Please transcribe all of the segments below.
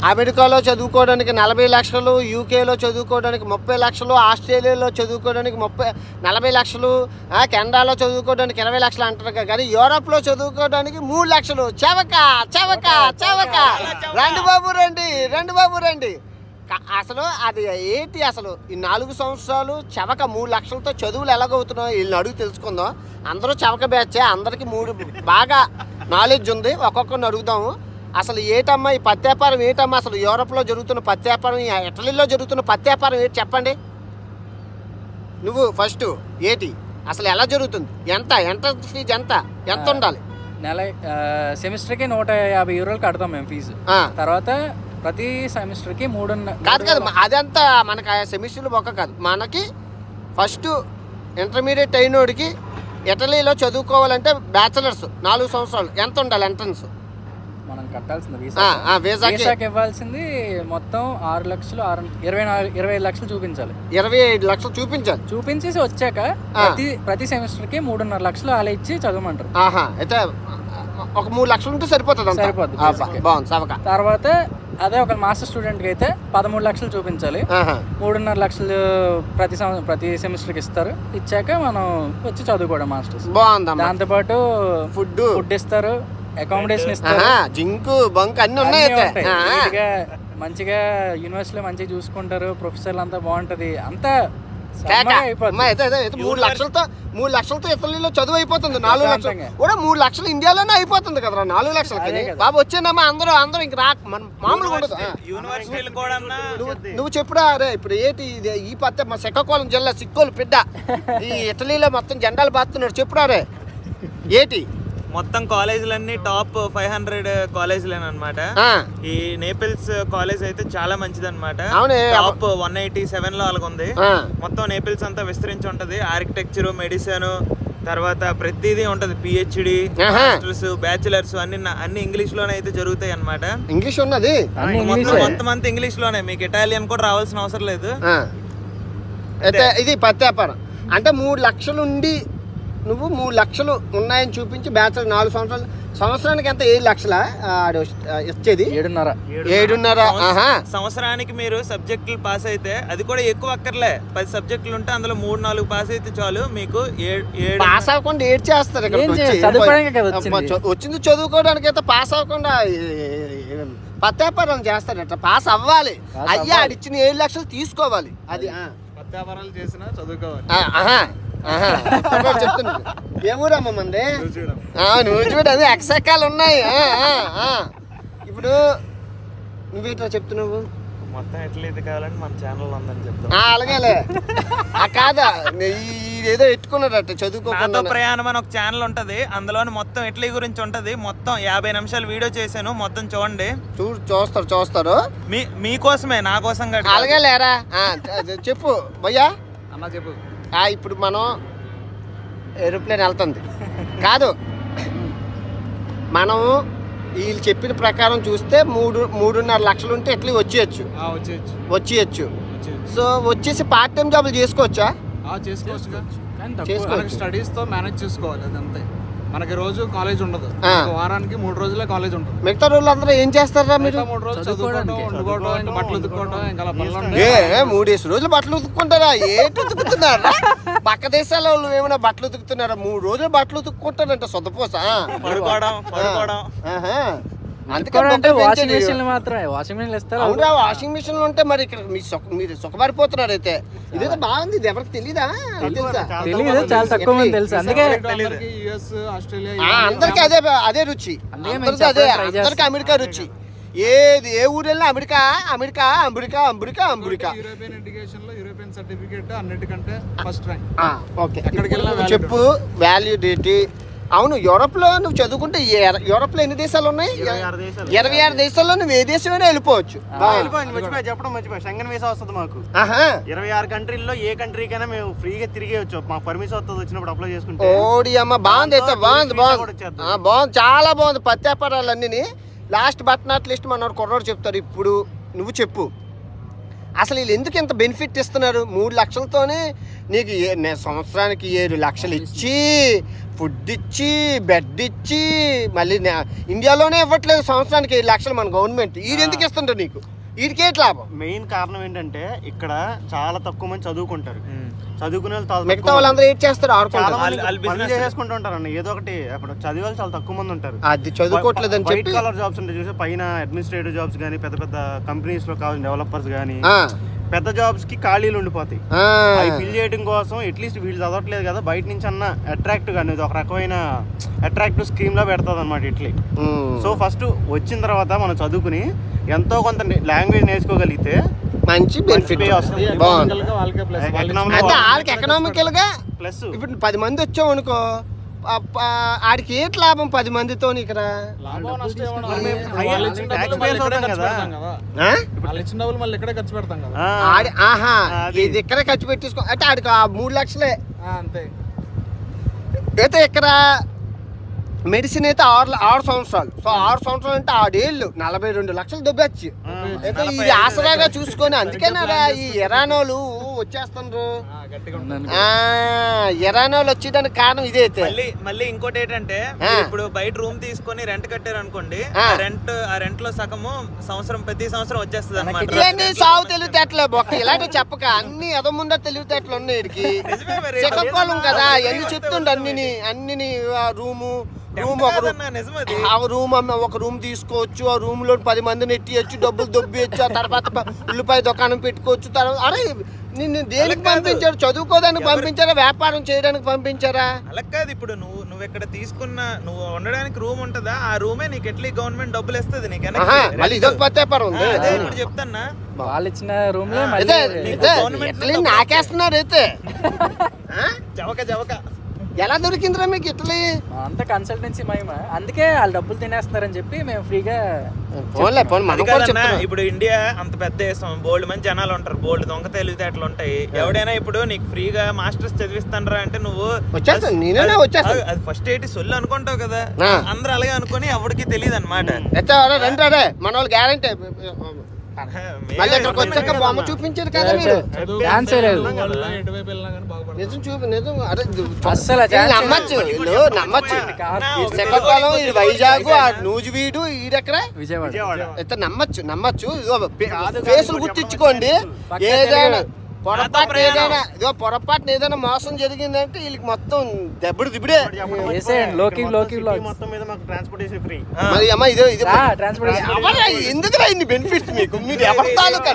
అమెరికాలో చదువుకోవడానికి 40 లక్షలు, యూకేలో చదువుకోవడానికి 30 లక్షలు, ఆస్ట్రేలియాలో చదువుకోవడానికి 40 లక్షలు, కెనడాలో చదువుకోవడానికి 20 లక్షలు అంటారు. కానీ యూరోప్లో చదువుకోవడానికి 3 లక్షలు. చవక చవక చవక. రండి బాబు రండి. అసలు అది ఏంటి? అసలు ఈ 4 సంవత్సరాలు చవక 3 లక్షలతో చదువులు ఎలాగవుతున్నాయో వీళ్ళని అడుగు తెలుసుకుందాం. అందరూ చవక బ్యాచే, అందరికీ 3 బాగా నాలెడ్జ్ ఉంది. ఒక్కొక్కరిని అడుగుదాము. అసలు ఏటమ్మా ఈ పత్తి వ్యాపారం ఏంటమ్మా? అసలు యూరోప్లో జరుగుతున్న పత్తి వ్యాపారం, ఇటలీలో జరుగుతున్న పత్తి వ్యాపారం ఏంటి చెప్పండి. నువ్వు ఫస్ట్ ఏంటి అసలు ఎలా జరుగుతుంది? ఎంత ఫీజు ఎంత ఉండాలి? నెల సెమిస్టర్కి 150 యూరోలు కడతాం మేము ఫీజు. తర్వాత ప్రతి సెమిస్టర్కి 3 కాదు అదంతా మనకి సెమిస్టర్లు ఒక్క కాదు. మనకి ఫస్ట్ ఇంటర్మీడియట్ అయినోడికి ఇటలీలో చదువుకోవాలంటే బ్యాచిలర్స్ 4 సంవత్సరాలు ఎంత ఉండాలి ఎంట్రన్స్? మనం కట్టాల్సింది వీసాకి ఇవ్వాల్సింది మొత్తం 6 లక్షలు 25 లక్షలు చూపించాలి. 25 లక్షలు చూపించేసి వచ్చాక ప్రతి సెమిస్టర్ కి 3.5 లక్షలు అలా ఇచ్చి చదవమంటారు. అయితే ఒక 3 లక్షలు ఉంటే సరిపోతుంది. బాగుంది. తర్వాత అదే ఒక మాస్టర్ స్టూడెంట్ కి అయితే 13 లక్షలు చూపించాలి. 3.5 లక్షలు ప్రతి సెమిస్టర్ కి ఇస్తారు. ఇచ్చాక మనం వచ్చి చదువుకోవడం మాస్టర్స్. బాగుంది. దాంతో పాటు ఫుడ్ ఇస్తారు, అకామిడేషన్ ఇస్తారు, జింకు బంక్ అన్ని ఉన్నాయి. మంచిగా యూనివర్సిటీలో మంచిగా చూసుకుంటారు. ప్రొఫెసర్లు అంతా బాగుంటది. అంతా 3 లక్షలతో ఇటలీలో చదువు అయిపోతుంది. 4 లక్షలు కూడా 3 లక్షలు ఇండియాలోనే అయిపోతుంది కదరా. 4 లక్షలకి బాబు వచ్చేనమ్మా అందరూ ఇంక మామూలుగా ఉండదు. నువ్వు చెప్పురా. అరే ఇప్పుడు ఏంటి ఈ పత్తే మా శ్రీకాకుళం జిల్లా సిక్కోలు బిడ్డ ఈ ఇటలీలో మొత్తం జెండాలు బాస్తున్నాడు. చెప్పురా రే ఏంటి? మొత్తం కాలేజీలన్నీ టాప్ 500 కాలేజీలేనమాట. ఈ నేపిల్స్ కాలేజ్ అయితే చాలా మంచిది అనమాట. టాప్ 187 లో అలాగుంది. మొత్తం నేపిల్స్ అంతా విస్తరించి ఉంటది. ఆర్కిటెక్చర్, మెడిసిన్, తర్వాత ప్రతిదీ ఉంటది. పిహెచ్డి, మాస్టర్స్, బ్యాచిలర్స్ అన్ని ఇంగ్లీష్ లోనే అయితే జరుగుతాయి అనమాట. ఇంగ్లీష్ ఉన్నది మొత్తం అంతా ఇంగ్లీష్ లోనే. మీకు ఇటాలియన్ కూడా రావాల్సిన అవసరం లేదు. అయితే ఇది పత్తి వ్యాపారం అంటే 3 లక్షలు ఉండి నువ్వు 3 లక్షలు ఉన్నాయని చూపించి బ్యాచిలర్ 4 సంవత్సరాలు సంవత్సరానికి ఎంత 7 లక్షల ఇచ్చేది? 7.5 సంవత్సరానికి మీరు సబ్జెక్టులు పాస్ అయితే అది కూడా ఎక్కువ అక్కర్లే. 10 సబ్జెక్టులు ఉంటే అందులో 3-4 పాస్ అయితే చాలు. మీకు పాస్ అవ్వకుండా ఏడ్ చేస్తారు. వచ్చింది చదువుకోవడానికి అయితే పాస్ అవ్వకుండా పత్తి వ్యాపారం చేస్తారట. పాస్ అవ్వాలి. అయ్యా ఆడిచ్చిన 7 లక్షలు తీసుకోవాలి. అది పత్తి వ్యాపారాలు చేసినా చదువుకోవాలి. చెప్తున్నా ఏమూరమ్మ మంది నువ్వు చూడు అది ఎక్సెక్కాలు ఉన్నాయి. ఇప్పుడు నువ్వేట్లా చెప్తున్నావు? మొత్తం ఎట్లా ఇది కావాలని మన ఛానల్ ఉందని చెప్తాను. అలాగేలే కాదా ఏదో ఎట్టుకున్నారట చదువుకోకుండా ప్రయాణం అని ఒక ఛానల్ ఉంటది. అందులో మొత్తం ఇటలీ గురించి ఉంటది. మొత్తం 50 నిమిషాలు వీడియో చేశాను. మొత్తం చూడండి. చూస్తారు మీకోసమే, నా కోసం. అలాగే లేరా చెప్పు భయ్యా అన్నా చెప్పు. ఇప్పుడు మనం ఏరోప్లేన్ వెళ్తుంది కాదు. మనం వీళ్ళు చెప్పిన ప్రకారం చూస్తే 3.5 లక్షలు ఉంటే ఎట్లా వచ్చేయచ్చు. సో వచ్చేసి పార్ట్ టైం జాబులు చేసుకోవచ్చా? చేసుకోవచ్చు. స్టడీస్ తో మేనేజ్ చేసుకోవాలి. అదంతే. మనకి రోజు కాలేజ్ ఉండదు. వారానికి 3 రోజులే కాలేజ్ ఉంటుంది. మిగతా రోజులు అందరూ ఏం చేస్తారా మీరు? 3 రోజులు చదువుకోవడం, వండుకోవడం, బట్టలు ఉతుక్కోవడం, ఇంకా 3 రోజులు బట్టలు ఉతుక్కుంటారా? ఏంటి ఉతుకుతున్నారా? పక్క దేశాల వాళ్ళు ఏమైనా బట్టలు ఉతుకుతున్నారా? 3 రోజులు బట్టలు ఉతుక్కుంటారంట సొంతపోస. వాషింగ్ మిషన్ ఉంటే మరి ఇక్కడ మీరు సుఖపడిపోతున్నారు. అయితే ఇదైతే బాగుంది. ఇది ఎవరికి తెలీదా? అందరికి అదే రుచి. అందరికి అమెరికా రుచి. ఏ ఊరు వెళ్ళినా అమెరికా. చెప్పు వాల్యూడిటీ. అవును, యూరోప్ లో నువ్వు చదువుకుంటే యూరోప్ లో ఎన్ని దేశాలు ఉన్నాయి? 26 దేశాల్లో నువ్వు ఏ దేశమైనా వెళ్ళిపోవచ్చు. చెప్పడం మర్చిపోయి షెంగన్ వీసా వస్తుంది మాకు. 26 కంట్రీల్లో ఏ కంట్రీకైనా మేము ఫ్రీగా తిరిగేయచ్చు. మాకు పర్మిషన్ వస్తుంది వచ్చినప్పుడు అప్లై చేసుకుంటే. ఓడి అమ్మ బాగుంది. అయితే బాగుంది చాలా బాగుంది. పత్తి వ్యాపారాలన్నీ లాస్ట్ బట్ నాట్ లిస్ట్ మన కుర్రోడు చెప్తారు. ఇప్పుడు నువ్వు చెప్పు అసలు వీళ్ళు ఎందుకు ఇంత బెనిఫిట్ ఇస్తున్నారు? 3 లక్షలతోనే నీకు సంవత్సరానికి 7 లక్షలు ఇచ్చి, ఫుడ్ ఇచ్చి, బెడ్ ఇచ్చి, మళ్ళీ ఇండియాలోనే ఇవ్వట్లేదు సంవత్సరానికి 7 లక్షలు మన గవర్నమెంట్. వీడు ఎందుకు ఇస్తుంటారు నీకు? వీడికే లాభం. మెయిన్ కారణం ఏంటంటే ఇక్కడ చాలా తక్కువ మంది చదువుకుంటారు. చదువుకునే వాళ్ళు మిగతా వాళ్ళందరూ ఏం చేస్తారు? పనులు చేసుకుంటూ ఉంటారు అన్న, ఏదో ఒకటి. అప్పుడు చదివే వాళ్ళు చాలా తక్కువ మంది ఉంటారు. అది చదువుకోవట్లేదు అని చెప్పి వైట్ కలర్ జాబ్స్ ఉంటాయి చూసి, పైన అడ్మినిస్ట్రేటివ్ జాబ్స్ కానీ, పెద్ద పెద్ద కంపెనీస్ లో కావాల్సిన డెవలపర్స్ కానీ, పెద్ద జాబ్స్ కి ఖాళీలు ఉండిపోతాయి. అవి ఫిల్ చేయడం కోసం అట్లీస్ట్ వీళ్ళు చదవట్లేదు కదా, బయట నుంచి అన్న అట్రాక్టివ్ కానీ ఇది ఒక రకమైన అట్రాక్టివ్ స్కీమ్ లా పెడతాది అనమాట ఇట్లీ. సో ఫస్ట్ వచ్చిన తర్వాత మనం చదువుకుని ఎంతో కొంత లాంగ్వేజ్ నేర్చుకోగలిగితే మంచి బెనిఫిట్ వస్తుంది. వాళ్ళకి ఎకనామికల్ గా ప్లస్ ఇప్పుడు 10 మంది వచ్చాం అనుకో, ఆడికి ఏంటి లాభం 10 మందితో? ఇక్కడ ఇది ఇక్కడే ఖర్చు పెట్టేసుకో అంటే ఆడికి 3 లక్షలే అంతే. అయితే ఇక్కడ మెడిసిన్ అయితే 6 సంవత్సరాలు. సో 6 సంవత్సరాలు అంటే 6 ఏళ్ళు 42 లక్షలు దొబ్బచ్చు. అయితే ఇది ఆసరాగా చూసుకొని అందుకేనారా ఈ ఇరానోలు వచ్చేస్తుండ్రు. ఇరానోలు వచ్చేదానికి కారణం ఇదైతే. మళ్ళీ ఇంకోటి ఏంటంటే ఇప్పుడు బయట రూమ్ తీసుకొని రెంట్ కట్టారు అనుకోండి, ఆ రెంట్ లో సగము ప్రతి సంవత్సరం వచ్చేస్తుంది అన్నమాట. సాగు తెలివితేటలే బొక్క ఇలాంటివి చెప్పక అన్ని ఎదముందా తెలివితేటలు ఉన్నాయి వీడికి. శ్రీకాకుళం కదా ఎన్ని చెప్తుండ్రు అన్ని రూము ఒక రూమ్ తీసుకోవచ్చు, ఆ రూమ్ లో 10 మందిని ఎట్టియచ్చు, డబ్బులు దొబ్బియచ్చు, ఆ తర్వాత ఉల్లిపాయ దుకాణం పెట్టుకోవచ్చు. తర్వాత అరే నిన్ను దేనికి పంపించారు? చదువుకోవడానికి పంపించారా, వ్యాపారం చేయడానికి పంపించారా? అలా కాదు. ఇప్పుడు నువ్వు ఇక్కడ నువ్వు ఉండడానికి రూమ్ ఉంటుందా, ఆ రూమే నీకు ఎట్లా గవర్నమెంట్ డబ్బులు ఇస్తుంది నీకు. మళ్ళీ ఇదొక పత్తేపారం ఉంది. ఇప్పుడు చెప్తాన్నా, వాళ్ళు ఇచ్చిన రూమ్ నాకేస్తున్నారు అయితే జవక ఎలా దొరికిందిరా మీకు ఇట్లా? అంత కన్సల్టెన్సీ మహిమ, అందుకే వాళ్ళు డబ్బులు తినేస్తున్నారని చెప్పి మేము ఫ్రీగా. ఇప్పుడు ఇండియా అంత పెద్ద దేశం, బోల్డ్ మంది జనాలు ఉంటారు, బోల్డ్ దొంగ తెలివితేటలు ఉంటాయి. ఎవడైనా ఇప్పుడు నీకు ఫ్రీగా మాస్టర్స్ చదివిస్తానరా అంటే నువ్వు అది ఫస్ట్ ఏంటి సొల్లు అనుకుంటావు కదా, అందరూ అలాగే అనుకుని ఎవరికి తెలియదు అనమాట. మన వాళ్ళు గ్యారంటీ మళ్ళీ ఇక్కడికి వచ్చాక బొమ్మ చూపించారు కదా మీరు. నిజం చూపి నిజం నమ్మచ్చు శ్రీకాకుళం, ఇది వైజాగ్, నూజివీడు, ఈడెక్కడ విజయవాడ. అయితే నమ్మచ్చు ఫేసులు గుర్తించుకోండి. ఏదైనా పొరపాటున ఏదైనా మోసం జరిగిందంటే వీళ్ళకి మొత్తం దెబ్బడు దిబ్బడే. ఎందుకు ఇన్ని బెనిఫిట్స్ మీకు? మీరు ఎవరి తాలూకా?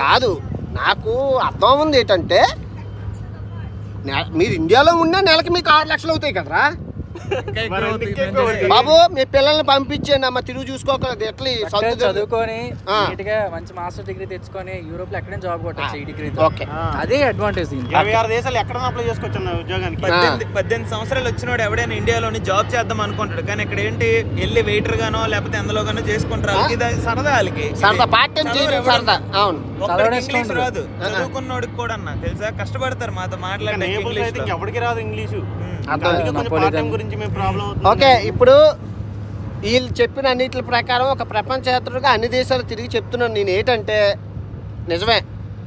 కాదు, నాకు అర్థం ఉంది ఏంటంటే మీరు ఇండియాలో ఉన్నా నెలకి మీకు 6 లక్షలు అవుతాయి కదరా బాబు. మీ పిల్లల్ని పంపించండి అమ్మ, తిరుగు చూసుకోకలేదు. ఎట్లా చదువుకొని మంచి మాస్టర్ డిగ్రీ తెచ్చుకొని యూరోప్ లో ఎక్కడైనా జాబ్ కొట్టచ్చు ఈ డిగ్రీ. అదే అడ్వాంటేజ్. 26 దేశాలు ఎక్కడ అప్లై చేసుకోవచ్చు ఉద్యోగానికి. 18 సంవత్సరాలు వచ్చినోడు ఎవడైనా ఇండియాలోని జాబ్ చేద్దాం అనుకుంటాడు, కానీ ఇక్కడ ఏంటి వెళ్ళి వెయిటర్ గానో లేకపోతే ఎందులో గానో చేసుకుంటారు. ఇది సరదా వాళ్ళకి, ఇంగ్లీష్ రాదు. చదువుకున్నోడికి కూడా అన్న తెలుసా కష్టపడతారు మాతో మాట్లాడడానికి. ఎవరికి రాదు ఇంగ్లీషు. ఓకే, ఇప్పుడు వీళ్ళు చెప్పిన అన్నిటి ప్రకారం ఒక ప్రపంచయాత్రగా అన్ని దేశాలు తిరిగి చెప్తున్నాను నేను. ఏంటంటే నిజమే,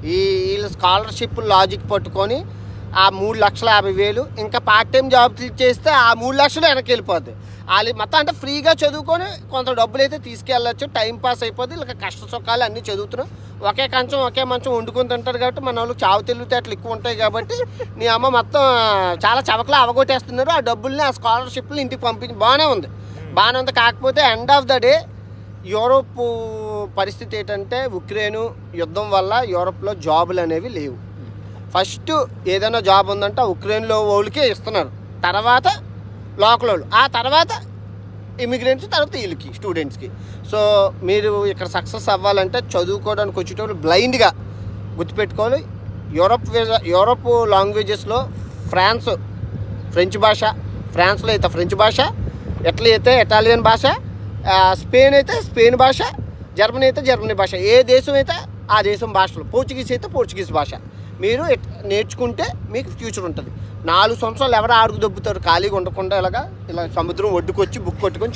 వీళ్ళు స్కాలర్షిప్ లాజిక్ పట్టుకొని ఆ 3,50,000 ఇంకా పార్ట్ టైం జాబ్ చేస్తే ఆ 3 లక్షలు వెనక్కి వెళ్ళిపోద్ది. వాళ్ళు మొత్తం అంటే ఫ్రీగా చదువుకొని కొంత డబ్బులు అయితే తీసుకెళ్ళచ్చు, టైం పాస్ అయిపోద్ది. ఇలా కష్ట సుఖాలు అన్నీ చదువుతున్నాం. ఒకే కంచం ఒకే మంచం వండుకొని తింటారు కాబట్టి మన వాళ్ళు చావు తెలివితేటలు ఎక్కువ ఉంటాయి కాబట్టి నీ అమ్మ మొత్తం చాలా చవకలా అవగొట్టేస్తున్నారు. ఆ డబ్బుల్ని ఆ స్కాలర్షిప్లు ఇంటికి పంపించి బాగానే ఉంది. కాకపోతే end of the day Europe పరిస్థితి ఏంటంటే ఉక్రెయిన్ యుద్ధం వల్ల యూరోప్లో జాబులు అనేవి లేవు. ఫస్ట్ ఏదైనా జాబ్ ఉందంటే ఉక్రెయిన్లో వాళ్ళకే ఇస్తున్నారు, తర్వాత లోకల్ వాళ్ళు, ఆ తర్వాత ఇమిగ్రెంట్స్, తర్వాత వీళ్ళకి స్టూడెంట్స్కి. సో మీరు ఇక్కడ సక్సెస్ అవ్వాలంటే చదువుకోవడానికి వచ్చేటప్పుడు బ్లైండ్గా గుర్తుపెట్టుకోవాలి. యూరోప్ లాంగ్వేజెస్లో ఫ్రెంచ్ భాష, ఫ్రాన్స్లో అయితే ఫ్రెంచ్ భాష, ఇటలీ అయితే ఇటాలియన్ భాష, స్పెయిన్ అయితే స్పెయిన్ భాష, జర్మనీ అయితే జర్మనీ భాష, ఏ దేశం అయితే ఆ దేశం భాషలు, పోర్చుగీస్ అయితే పోర్చుగీస్ భాష. మీరు నేర్చుకుంటే మీకు ఫ్యూచర్ ఉంటుంది. 4 సంవత్సరాలు ఎవరు ఆడుకు దొబ్బుతారు ఖాళీగా ఉండకుండా ఇలా సముద్రం ఒడ్డుకొచ్చి బుక్ కొట్టుకొని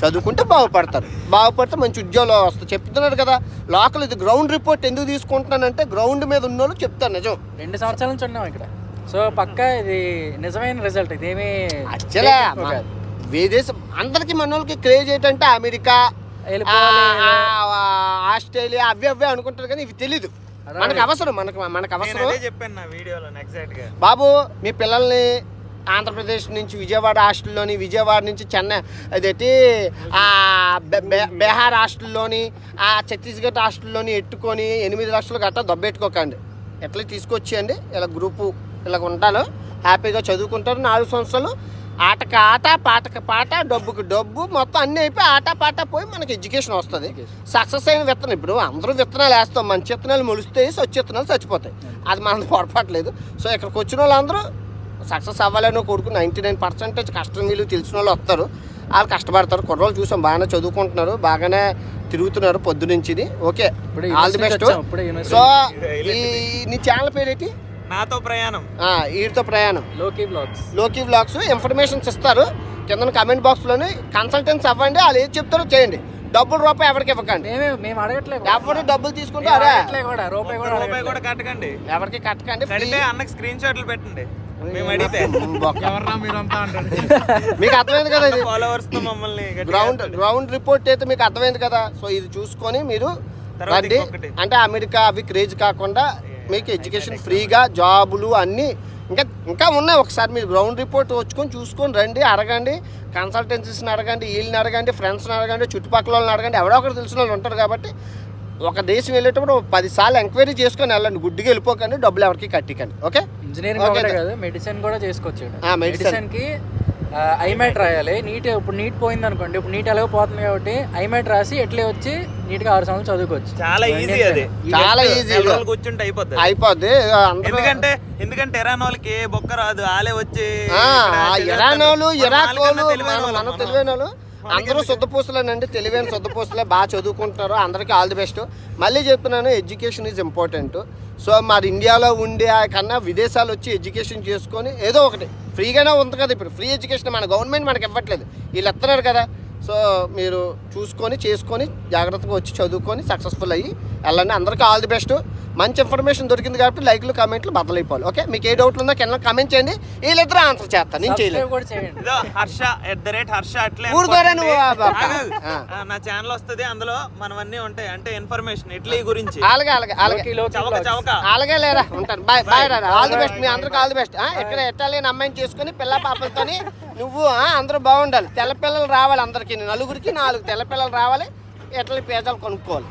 చదువుకుంటే బాగుపడితే మంచి ఉద్యోగాలు వస్తాయి. చెప్తున్నారు కదా లోకల్. ఇది గ్రౌండ్ రిపోర్ట్ ఎందుకు తీసుకుంటున్నానంటే గ్రౌండ్ మీద ఉన్న వాళ్ళు చెప్తారు నిజం. 2 సంవత్సరాల నుంచి ఉన్నాం ఇక్కడ. సో పక్కా ఇది నిజమైన రిజల్ట్. ఇదేమీ విదేశం అందరికి మన వాళ్ళకి క్రేజ్ ఏంటంటే అమెరికా, ఆస్ట్రేలియా అవి అనుకుంటారు కానీ ఇవి తెలీదు. మనకు అవసరం బాబు. మీ పిల్లల్ని ఆంధ్రప్రదేశ్ నుంచి విజయవాడ హాస్టల్లోని, విజయవాడ నుంచి చెన్నై అదేంటి బీహార్ హాస్టల్లోని, ఛత్తీస్గఢ్ హాస్టల్లోని ఎట్టుకొని 8 లక్షలు గట్టా దొబ్బెట్టుకోకండి. ఎట్లా తీసుకొచ్చేయండి. ఇలా గ్రూపు ఇలా ఉంటాను, హ్యాపీగా చదువుకుంటారు. 4 సంవత్సరాలు ఆటకు ఆట, పాటకు పాట, డబ్బుకు డబ్బు, మొత్తం అన్నీ అయిపోయి ఆట పాట పోయి మనకి ఎడ్యుకేషన్ వస్తుంది. సక్సెస్ అయిన విత్తనం. ఇప్పుడు అందరూ విత్తనాలు వేస్తాం, మంచి విత్తనాలు మొలుస్తాయి, స్వచ్ఛ విత్తనాలు చచ్చిపోతాయి. అది మనది పొరపాట్లేదు. సో ఇక్కడికి వచ్చిన వాళ్ళందరూ సక్సెస్ అవ్వాలని కొడుకు 99% కష్టం వీళ్ళు తెలిసిన వాళ్ళు వస్తారు. వాళ్ళు కష్టపడతారు. కుర్రోళ్ళు చూసాం బాగానే చదువుకుంటున్నారు, బాగానే తిరుగుతున్నారు పొద్దునుంచి. Okay, all the best. So నీ ఛానల్ పేరేంటి? నాతో ప్రయాణం. వీటితో ప్రయాణం. లోకీ వ్లాగ్స్ ఇన్ఫర్మేషన్స్ ఇస్తారు కింద కామెంట్ బాక్స్ లోని. కన్సల్టెన్స్ అవ్వండి, వాళ్ళు ఏది చెప్తారో చేయండి. రూపాయి ఎవరికి ఇవ్వకండి. ఎవరు డబ్బులు తీసుకుంటారు ఎవరికి కట్టకండి. అన్నకి స్క్రీన్ షాట్లు పెట్టండి. మీకు అర్థమైంది కదా ఇది గ్రౌండ్ రిపోర్ట్ అయితే మీకు అర్థమైంది కదా. సో ఇది చూసుకొని మీరు రండి. అంటే అమెరికా అవి క్రేజ్ కాకుండా మీకు ఎడ్యుకేషన్ ఫ్రీగా, జాబులు అన్నీ ఇంకా ఉన్నాయి. ఒకసారి మీరు గ్రౌండ్ రిపోర్ట్ వచ్చుకొని చూసుకొని రండి. అడగండి, కన్సల్టెన్సీస్ని అడగండి, వీళ్ళని అడగండి, ఫ్రెండ్స్ని అడగండి, చుట్టుపక్కల వాళ్ళని అడగండి. ఎవడో ఒకరు తెలిసిన వాళ్ళు ఉంటారు కాబట్టి ఒక దేశం వెళ్ళేటప్పుడు 10 సార్లు ఎంక్వైరీ చేసుకొని వెళ్ళండి. గుడ్డిగా వెళ్ళిపోకండి, డబ్బులు ఎవరికి కట్టికండి. ఓకే, ఇంజనీరింగ్ మెడిసిన్ కూడా చేసుకోవచ్చు. మెడిసిన్కి ఐమెట్ రాయాలి. ఇప్పుడు నీట్ పోయింది అనుకోండి, ఇప్పుడు నీట్ ఎలాగో పోతుంది కాబట్టి ఐమెట్ రాసి ఎట్లే వచ్చి నీట్గా 6 సంవత్సరాలు చదువుకోవచ్చు. చాలా ఈజీ, అది చాలా ఈజీ. కూర్చుంటే అయిపోద్ది. ఎందుకంటే ఇరానోళ్ళకి ఏ బొక్క రాదు, ఆలే వచ్చి ఇరానోళ్ళు, ఇరాకోలు, మనం తెలివైన వాళ్ళు అందరూ శుద్ధపూసలేనండి. తెలివైన శుద్ధపూసలే, బాగా చదువుకుంటున్నారు. అందరికీ ఆల్ ది బెస్ట్. మళ్ళీ చెప్తున్నాను, ఎడ్యుకేషన్ ఈజ్ ఇంపార్టెంట్. సో మరి ఇండియాలో ఉండే కన్నా విదేశాలు వచ్చి ఎడ్యుకేషన్ చేసుకొని ఏదో ఒకటి ఫ్రీగానే ఉంది కదా. ఇప్పుడు ఫ్రీ ఎడ్యుకేషన్ మన గవర్నమెంట్ మనకి ఇవ్వట్లేదు, వీళ్ళు ఇస్తున్నారు కదా. సో మీరు చూసుకొని చేసుకొని జాగ్రత్తగా వచ్చి చదువుకొని సక్సెస్ఫుల్ అయ్యి వెళ్ళండి. అందరికీ ఆల్ ది బెస్ట్. మంచి ఇన్ఫర్మేషన్ దొరికింది కాబట్టి లైక్లు కామెంట్లు బద్దలైపోవాలి. ఓకే, మీకు ఏ డౌట్లు ఉందో కింద కామెంట్ చేయండి, వీళ్ళిద్దరూ ఆన్సర్ చేస్తాను. నేను చేయలేదు. నా ఛానల్ వస్తుంది, అందులో మనవన్నీ ఉంటాయి. అంటే ఇన్ఫర్మేషన్ ఇడ్లీ గురించి అలాగే లేరా ఉంటాను. బాయ్ బాయ్ రా. All the best. మీ అందరికి ఆల్ ది బెస్ట్. ఇక్కడ ఎట్టాలని అమ్మాయిని చేసుకుని పిల్ల పాపలతోని నువ్వు అందరూ బాగుండాలి. తెల్ల పిల్లలు రావాలి అందరికి, 4 తెల్ల పిల్లలు రావాలి. ఎట్లా పేదలు కొనుక్కోవాలి.